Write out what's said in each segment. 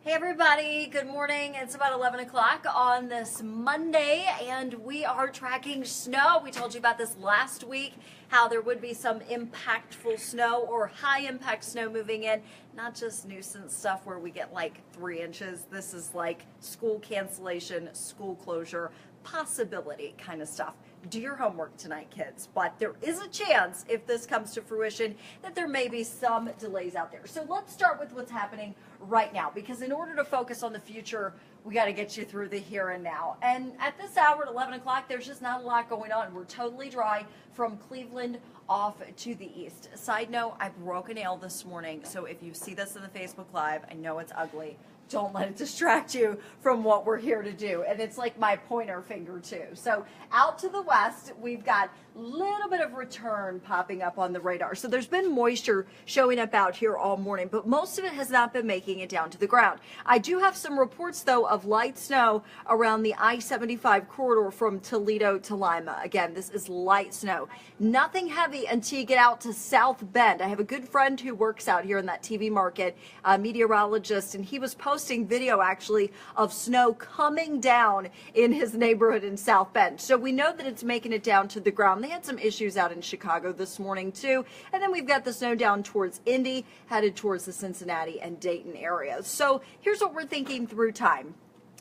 Hey everybody, good morning. It's about 11 o'clock on this Monday and we are tracking snow. We told you about this last week, how there would be some impactful snow or high impact snow moving in, not just nuisance stuff where we get like 3 inches. This is like school cancellation, school closure, possibility kind of stuff. Do your homework tonight, kids, but there is a chance, if this comes to fruition, that there may be some delays out there. So let's start with what's happening right now, because in order to focus on the future, we got to get you through the here and now. And at this hour at 11 o'clock, there's just not a lot going on. We're totally dry from Cleveland off to the east. Side note, I broke a nail this morning, so if you see this in the Facebook Live, I know it's ugly. Don't let it distract you from what we're here to do. And it's like my pointer finger too. So out to the west, we've got a little bit of return popping up on the radar. So there's been moisture showing up out here all morning, but most of it has not been making it down to the ground. I do have some reports though of light snow around the I-75 corridor from Toledo to Lima. Again, this is light snow. Nothing heavy until you get out to South Bend. I have a good friend who works out here in that TV market, a meteorologist, and he was posting video actually of snow coming down in his neighborhood in South Bend. So we know that it's making it down to the ground. They had some issues out in Chicago this morning too. And then we've got the snow down towards Indy, headed towards the Cincinnati and Dayton areas. So here's what we're thinking through time.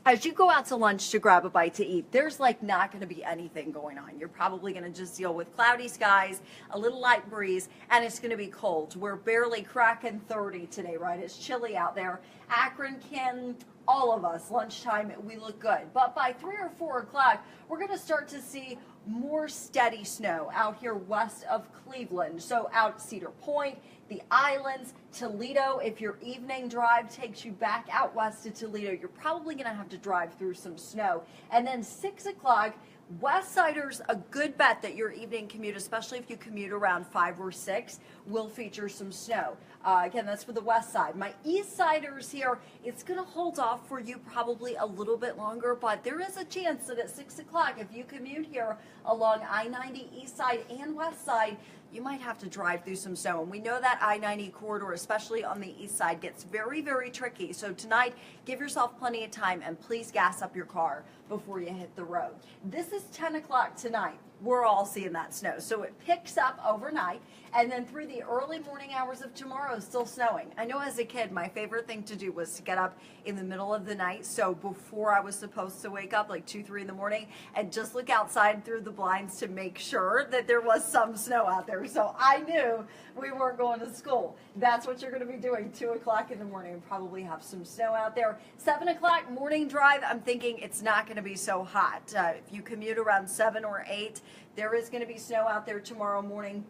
As you go out to lunch to grab a bite to eat, there's like not going to be anything going on. You're probably going to just deal with cloudy skies, a little light breeze, and it's going to be cold. We're barely cracking 30 today, right? It's chilly out there. Akron can, all of us, lunchtime, we look good. But by 3 or 4 o'clock, we're going to start to see more steady snow out here west of Cleveland. So out Cedar Point, the islands, Toledo. If your evening drive takes you back out west to Toledo, you're probably going to have to drive through some snow. And then 6 o'clock, West Siders, a good bet that your evening commute, especially if you commute around 5 or 6, will feature some snow. Again, that's for the west side. My east siders here, it's going to hold off for you probably a little bit longer, but there is a chance that at 6 o'clock, if you commute here along I-90 east side and west side, you might have to drive through some snow. And we know that I-90 corridor, especially on the east side, gets very, very tricky. So tonight, give yourself plenty of time and please gas up your car before you hit the road. This is 10 o'clock tonight. We're all seeing that snow. So it picks up overnight, and then through the early morning hours of tomorrow, still snowing. I know as a kid, my favorite thing to do was to get up in the middle of the night. So before I was supposed to wake up, like 2, 3 in the morning, and just look outside through the blinds to make sure that there was some snow out there. So I knew we weren't going to school. That's what you're going to be doing 2 o'clock in the morning, and probably have some snow out there. 7 o'clock morning drive, I'm thinking it's not going to be so hot. If you commute around 7 or 8, there is going to be snow out there tomorrow morning.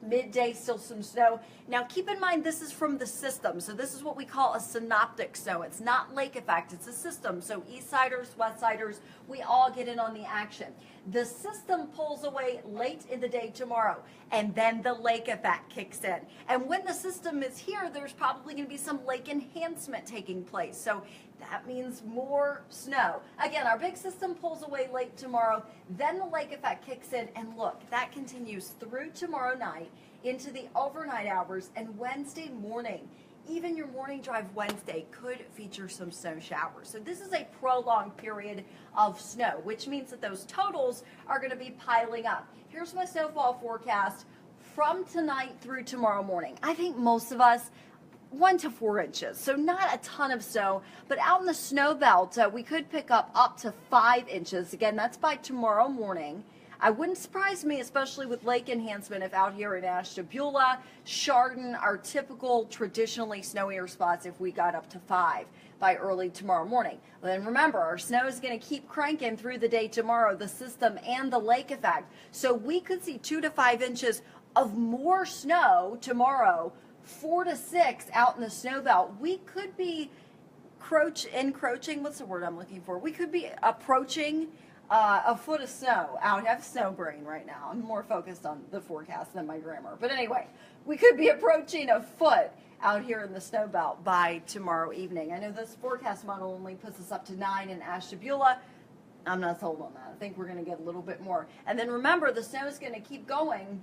Midday, still some snow. Now keep in mind, this is from the system. So this is what we call a synoptic snow. It's not lake effect, it's a system. So east siders, west siders, we all get in on the action. The system pulls away late in the day tomorrow, and then the lake effect kicks in. And when the system is here, there's probably going to be some lake enhancement taking place. So that means more snow. Again, our big system pulls away late tomorrow, then the lake effect kicks in, and look, that continues through tomorrow night into the overnight hours and Wednesday morning. Even your morning drive Wednesday could feature some snow showers. So this is a prolonged period of snow, which means that those totals are going to be piling up. Here's my snowfall forecast from tonight through tomorrow morning. I think most of us, 1 to 4 inches, so not a ton of snow, but out in the snow belt, we could pick up to 5 inches. Again, that's by tomorrow morning. I wouldn't surprise me, especially with lake enhancement, if out here in Ashtabula, Chardon, our typical traditionally snowier spots, if we got up to 5 by early tomorrow morning. Well, then remember, our snow is going to keep cranking through the day tomorrow, the system and the lake effect. So we could see 2 to 5 inches of more snow tomorrow, 4 to 6 out in the snow belt. We could be encroaching, what's the word I'm looking for? We could be approaching a foot of snow out. I have snow brain right now. I'm more focused on the forecast than my grammar. But anyway, we could be approaching a foot out here in the snow belt by tomorrow evening. I know this forecast model only puts us up to 9 in Ashtabula. I'm not sold on that. I think we're going to get a little bit more. And then remember, the snow is going to keep going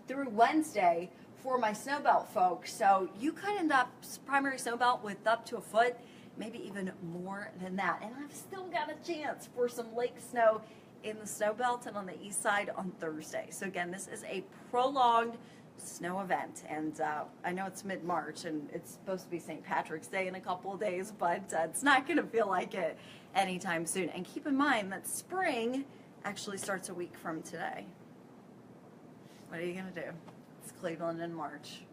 through Wednesday for my snowbelt folks. So you could end up primary snowbelt with up to a foot. maybe even more than that. And I've still got a chance for some lake snow in the snow belt and on the east side on Thursday. So again, this is a prolonged snow event, and I know it's mid-March and it's supposed to be St. Patrick's Day in a couple of days, but it's not going to feel like it anytime soon. And keep in mind that spring actually starts a week from today. What are you going to do? It's Cleveland in March.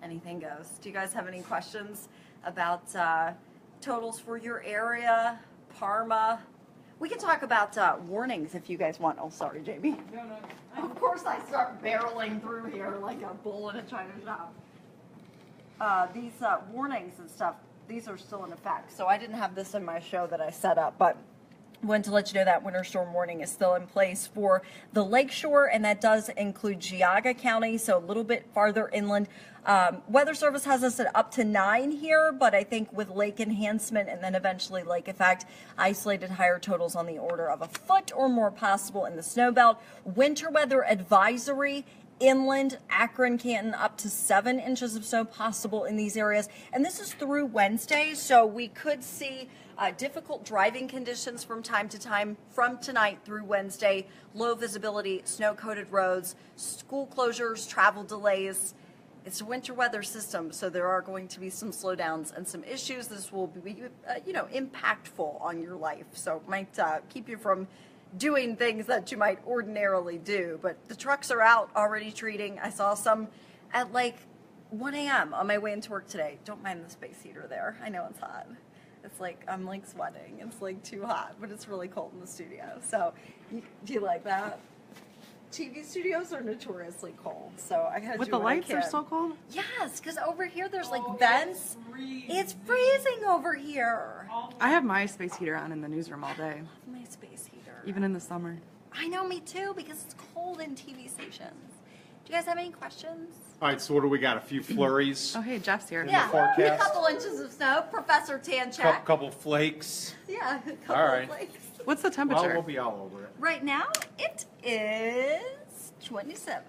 Anything goes. Do you guys have any questions about totals for your area, Parma? We can talk about warnings if you guys want. Oh, sorry, Jamie. No. Of course I start barreling through here like a bull in a china shop. These warnings and stuff, these are still in effect. So I didn't have this in my show that I set up, but wanted to let you know that winter storm warning is still in place for the lakeshore, and that does include Geauga County, so a little bit farther inland. Weather Service has us at up to 9 here, but I think with lake enhancement and then eventually lake effect, isolated higher totals on the order of a foot or more possible in the snow belt. Winter weather advisory. Inland, Akron, Canton, up to 7 inches of snow possible in these areas. And this is through Wednesday, so we could see difficult driving conditions from time to time from tonight through Wednesday. Low visibility, snow-coated roads, school closures, travel delays. It's a winter weather system, so there are going to be some slowdowns and some issues. This will be, impactful on your life. So it might keep you from doing things that you might ordinarily do. But the trucks are out already treating. I saw some at like 1 a.m. on my way into work today. Don't mind the space heater there. I know it's hot. It's like, I'm like sweating. It's like too hot, but it's really cold in the studio. So do you like that? TV studios are notoriously cold, so I had to. But the lights are so cold? Yes, because over here there's like vents. It's freezing over here. I have my space heater on in the newsroom all day, I love my space heater. even in the summer. I know, me too, because it's cold in TV stations. Do you guys have any questions? All right, so what do we got? A few flurries, Oh, hey, Jeff's here. Yeah, a forecast? couple inches of snow. Professor Tanchak. couple flakes. Yeah, a couple All of right. flakes. What's the Well, temperature? we'll be all over it. Right now, it is 27.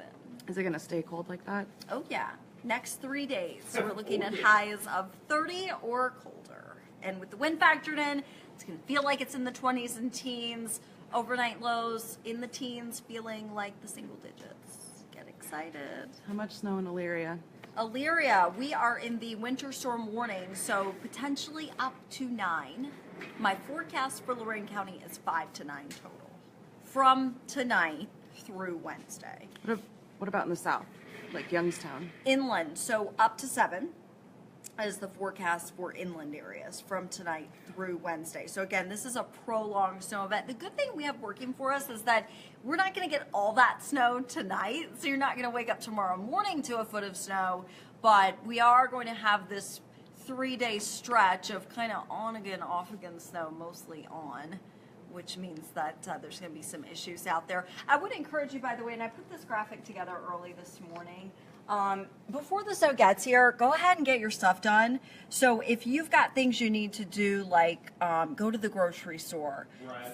Is it going to stay cold like that? Oh, yeah. Next 3 days, we're looking at highs of 30 or colder. And with the wind factored in, it's going to feel like it's in the 20s and teens. Overnight lows in the teens, feeling like the single digits. Get excited. How much snow in Elyria? Elyria, we are in the winter storm warning, so potentially up to 9. My forecast for Lorraine County is 5 to 9 total. From tonight through Wednesday. What about in the south, like Youngstown? Inland, so up to 7 is the forecast for inland areas from tonight through Wednesday. So again, this is a prolonged snow event. The good thing we have working for us is that we're not going to get all that snow tonight, so you're not going to wake up tomorrow morning to a foot of snow, but we are going to have this 3-day stretch of kind of on again, off again snow, mostly on, which means that there's going to be some issues out there. I would encourage you, by the way, and I put this graphic together early this morning. Before the snow gets here, go ahead and get your stuff done. So if you've got things you need to do, like go to the grocery store,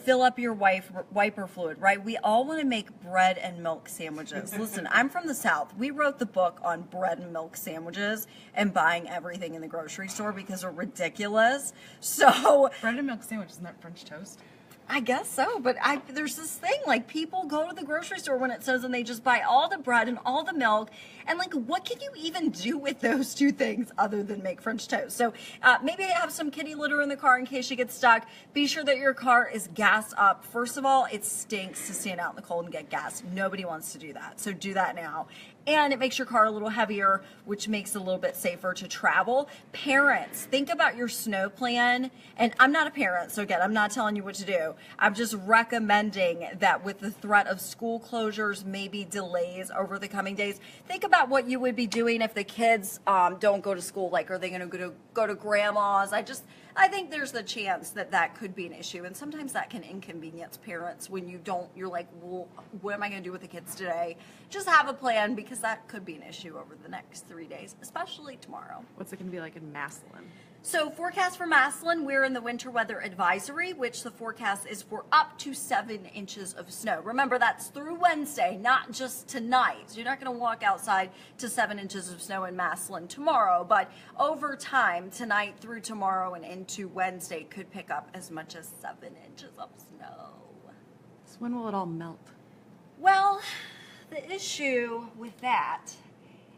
fill up your wiper fluid, right? We all want to make bread and milk sandwiches. Listen, I'm from the South. We wrote the book on bread and milk sandwiches and buying everything in the grocery store because they're ridiculous. So Bread and milk sandwich, isn't that French toast? I guess so, but there's this thing, like, people go to the grocery store when it says, and they just buy all the bread and all the milk, and like, what can you even do with those two things other than make French toast? So maybe have some kitty litter in the car in case you get stuck. Be sure that your car is gas up. First of all, it stinks to stand out in the cold and get gas. Nobody wants to do that, so do that now. And it makes your car a little heavier, which makes it a little bit safer to travel. Parents, think about your snow plan. And I'm not a parent, so again, I'm not telling you what to do. I'm just recommending that with the threat of school closures, maybe delays over the coming days, think about what you would be doing if the kids don't go to school. Like, are they going to go to grandma's? I think there's the chance that that could be an issue. And sometimes that can inconvenience parents when you're like, well, what am I going to do with the kids today? Just have a plan, because that could be an issue over the next 3 days, especially tomorrow. What's it going to be like in Massillon? So forecast for Massillon, we're in the winter weather advisory, which the forecast is for up to 7 inches of snow. Remember, that's through Wednesday, not just tonight. So you're not going to walk outside to 7 inches of snow in Massillon tomorrow, but over time, tonight through tomorrow and into Wednesday, could pick up as much as 7 inches of snow. So when will it all melt? Well, the issue with that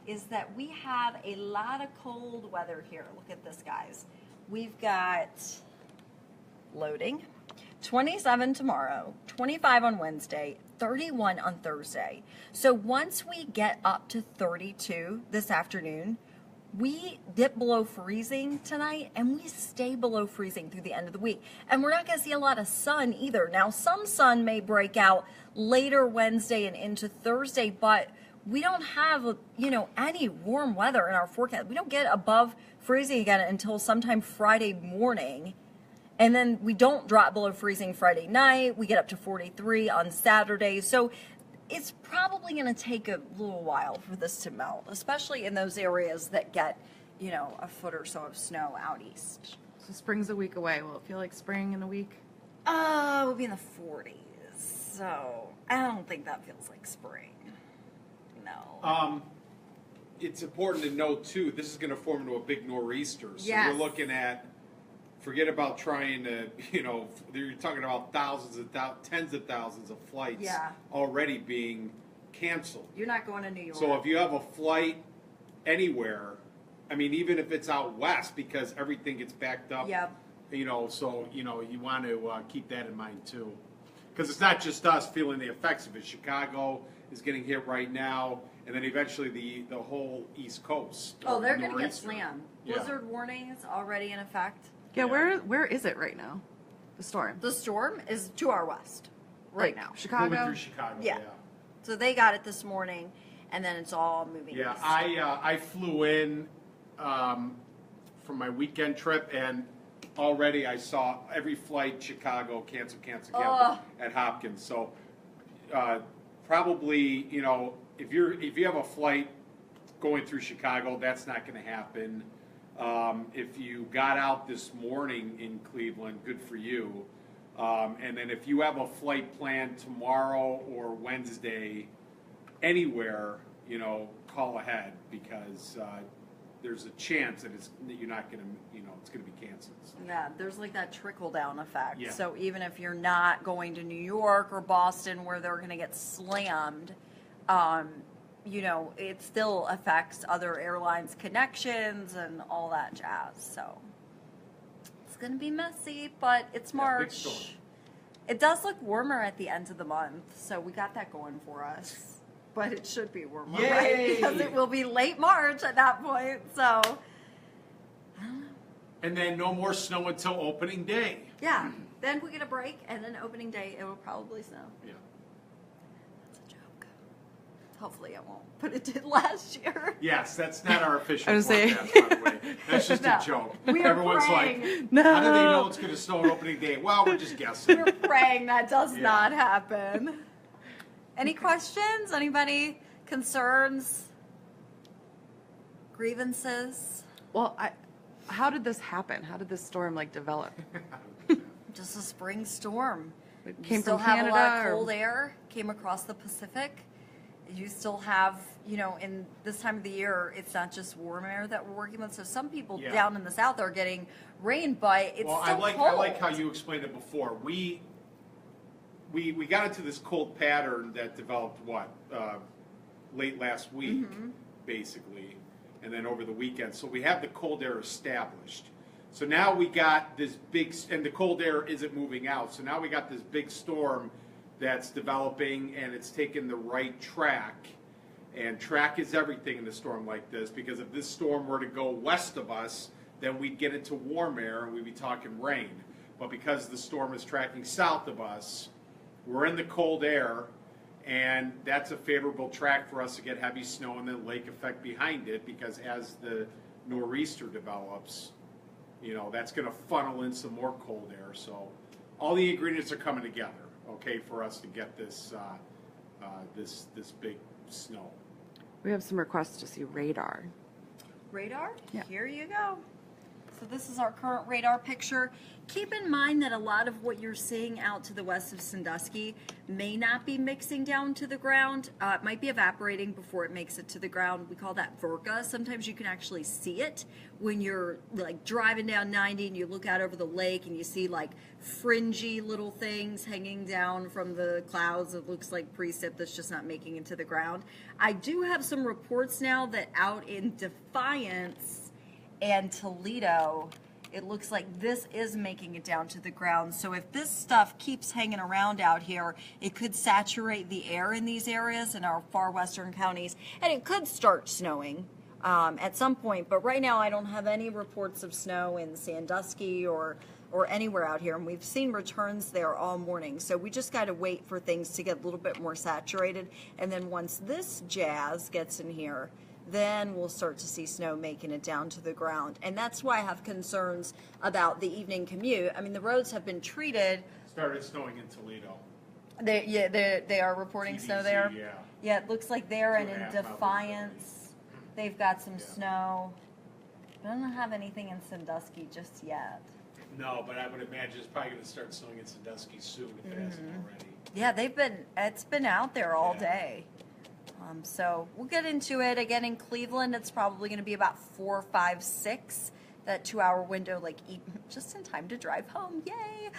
is that we have a lot of cold weather here. Look at this, guys. We've got loading, 27 tomorrow, 25 on Wednesday, 31 on Thursday. So once we get up to 32 this afternoon, we dip below freezing tonight and we stay below freezing through the end of the week. And we're not going to see a lot of sun either. Now, some sun may break out later Wednesday and into Thursday, but we don't have, any warm weather in our forecast. We don't get above freezing again until sometime Friday morning. And then we don't drop below freezing Friday night. We get up to 43 on Saturday. So it's probably going to take a little while for this to melt, especially in those areas that get, a foot or so of snow out east. So spring's a week away. Will it feel like spring in a week? We'll be in the 40s. So I don't think that feels like spring. No. It's important to note too, this is going to form into a big nor'easter. So Yes. you're looking at, forget about trying to, you're talking about tens of thousands of flights Yeah. already being canceled. You're not going to New York. So if you have a flight anywhere, even if it's out west, because everything gets backed up, Yep. you want to keep that in mind too. Because it's not just us feeling the effects of it. Chicago is getting hit right now, and then eventually the whole East Coast. Oh, they're going to get nor'easter. slammed. Yeah. Blizzard warnings already in effect. Yeah, Yeah. where is it right now? The storm? The storm is to our west right Like now. Chicago? Moving through Chicago, Yeah. So they got it this morning, and then it's all moving Yeah, east. I flew in from my weekend trip, and already I saw every flight Chicago cancel Ugh. at Hopkins. So probably if you have a flight going through Chicago, that's not going to happen. If you got out this morning in Cleveland, good for you. And then if you have a flight planned tomorrow or Wednesday, anywhere, call ahead, because there's a chance that you're not going to, it's going to be canceled. So. Yeah, there's like that trickle down effect. Yeah. So even if you're not going to New York or Boston where they're going to get slammed, it still affects other airlines' connections and all that jazz. So it's going to be messy, but it's Yeah, big March. storm. It does look warmer at the end of the month, so we got that going for us. But it should be warmer, right? Yay! Because it will be late March at that point. So, And then no more snow until opening day. yeah. Then we get a break, and then opening day, it will probably snow. Yeah. That's a joke. Hopefully it won't, but it did last year. Yes, that's not our official I was saying- forecast, by the way. That's just No. a joke. We are Everyone's praying. like, No. how do they know it's going to snow on opening day? Well, we're just guessing. We're praying that does Yeah. not happen. Any questions? Anybody? Concerns? Grievances? Well, how did this happen? How did this storm develop? Just a spring storm. It You came still from have Canada, a lot of or- cold air, came across the Pacific. You still have, in this time of the year, it's not just warm air that we're working with. So some people Yeah. down in the south are getting rain, but it's Well, still I cold. like how you explained it before. We got into this cold pattern that developed late last week, Mm-hmm. basically, and then over the weekend. So we have the cold air established. So now we got this big, and the cold air isn't moving out. So now we got this big storm that's developing, and it's taking the right track. And track is everything in a storm like this, because if this storm were to go west of us, then we'd get into warm air and we'd be talking rain. But because the storm is tracking south of us, we're in the cold air, and that's a favorable track for us to get heavy snow and then lake effect behind it, because as the nor'easter develops, that's going to funnel in some more cold air. So all the ingredients are coming together, okay, for us to get this this big snow. We have some requests to see radar. Radar? Yeah. Here you go. So this is our current radar picture. Keep in mind that a lot of what you're seeing out to the west of Sandusky may not be mixing down to the ground. It might be evaporating before it makes it to the ground. We call that VERCA. Sometimes you can actually see it when you're like driving down 90 and you look out over the lake and you see like fringy little things hanging down from the clouds. It looks like precip that's just not making it to the ground. I do have some reports now that out in Defiance and Toledo, it looks like this is making it down to the ground. So if this stuff keeps hanging around out here, it could saturate the air in these areas in our far western counties, and it could start snowing at some point. But right now I don't have any reports of snow in Sandusky or anywhere out here, and we've seen returns there all morning. So we just got to wait for things to get a little bit more saturated, and then once this jazz gets in here, then we'll start to see snow making it down to the ground. And that's why I have concerns about the evening commute. I mean, the roads have been treated. Started snowing in Toledo. They are reporting TDZ, snow there. Yeah. Yeah, it looks like there, and in 2.5 hours. Defiance, they've got some Yeah. snow. I don't have anything in Sandusky just yet. No, but I would imagine it's probably going to start snowing in Sandusky soon if it hasn't already. Yeah, it's been out there all Yeah. day. So we'll get into it. Again, in Cleveland, it's probably going to be about 4, 5, 6. That 2-hour window, like just in time to drive home, yay,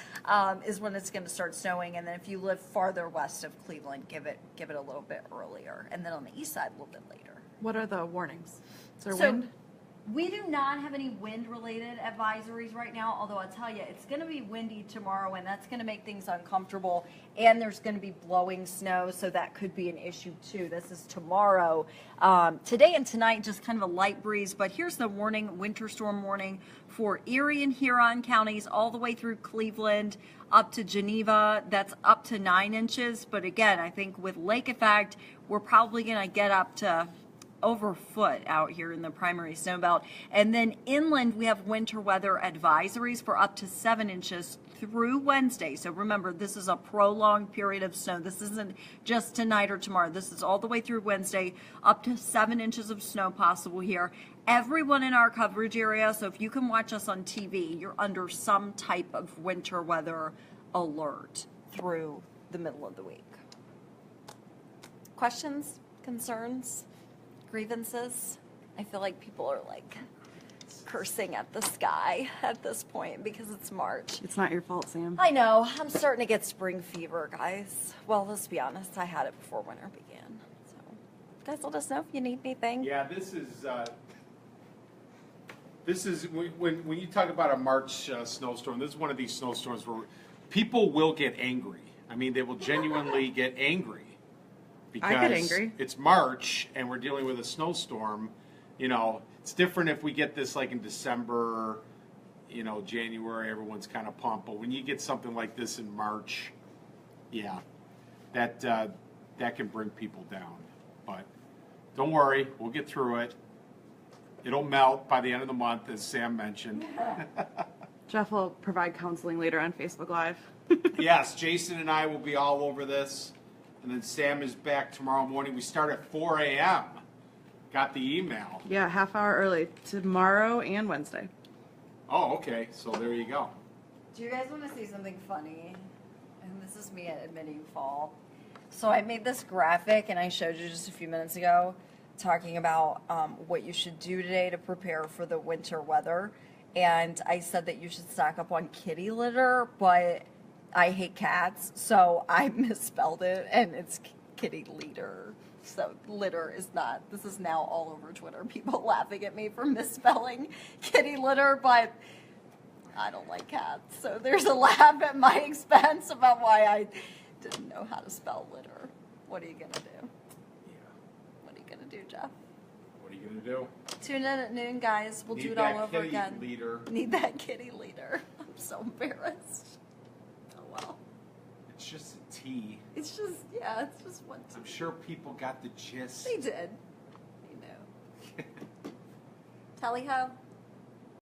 is when it's going to start snowing. And then if you live farther west of Cleveland, give it a little bit earlier. And then on the east side, a little bit later. What are the warnings? Is there So, wind? We do not have any wind-related advisories right now, although I'll tell you, it's going to be windy tomorrow, and that's going to make things uncomfortable, and there's going to be blowing snow, so that could be an issue too. This is tomorrow. Today and tonight, just kind of a light breeze, but here's the warning, winter storm warning for Erie and Huron counties all the way through Cleveland up to Geneva. That's up to 9 inches, but again, I think with lake effect, we're probably going to get up to over a foot out here in the primary snow belt. And then inland, we have winter weather advisories for up to 7 inches through Wednesday. So remember, this is a prolonged period of snow. This isn't just tonight or tomorrow. This is all the way through Wednesday, up to 7 inches of snow possible here. Everyone in our coverage area, so if you can watch us on TV, you're under some type of winter weather alert through the middle of the week. Questions? Concerns? Grievances? I feel like people are like cursing at the sky at this point because it's March. It's not your fault, Sam. I know. I'm starting to get spring fever, guys. Well, let's be honest. I had it before winter began. So, guys, let us know if you need anything. Yeah, this is when you talk about a March snowstorm. This is one of these snowstorms where people will get angry. I mean, they will genuinely get angry. Because I get angry. It's March and we're dealing with a snowstorm. You know, it's different if we get this like in December, you know, January, everyone's kind of pumped. But when you get something like this in March, yeah, that can bring people down. But don't worry, we'll get through it. It'll melt by the end of the month, as Sam mentioned. Jeff will provide counseling later on Facebook Live. Yes, Jason and I will be all over this. And then Sam is back tomorrow morning. We start at 4 a.m. Got the email. Yeah, half hour early, tomorrow and Wednesday. Oh, okay. So there you go. Do you guys want to see something funny? And this is me admitting fall. So I made this graphic and I showed you just a few minutes ago talking about what you should do today to prepare for the winter weather. And I said that you should stock up on kitty litter, but I hate cats, so I misspelled it, and it's kitty litter. So litter is not, this is now all over Twitter. People laughing at me for misspelling kitty litter, but I don't like cats. So there's a laugh at my expense about why I didn't know how to spell litter. What are you going to do? Yeah. What are you going to do, Jeff? What are you going to do? Tune in at noon, guys. We'll do it all over again. Leader. Need that kitty litter. I'm so embarrassed. Oh, well. It's just a T. It's just, yeah, it's just one T. I'm sure people got the gist. They did. They know. Tally ho.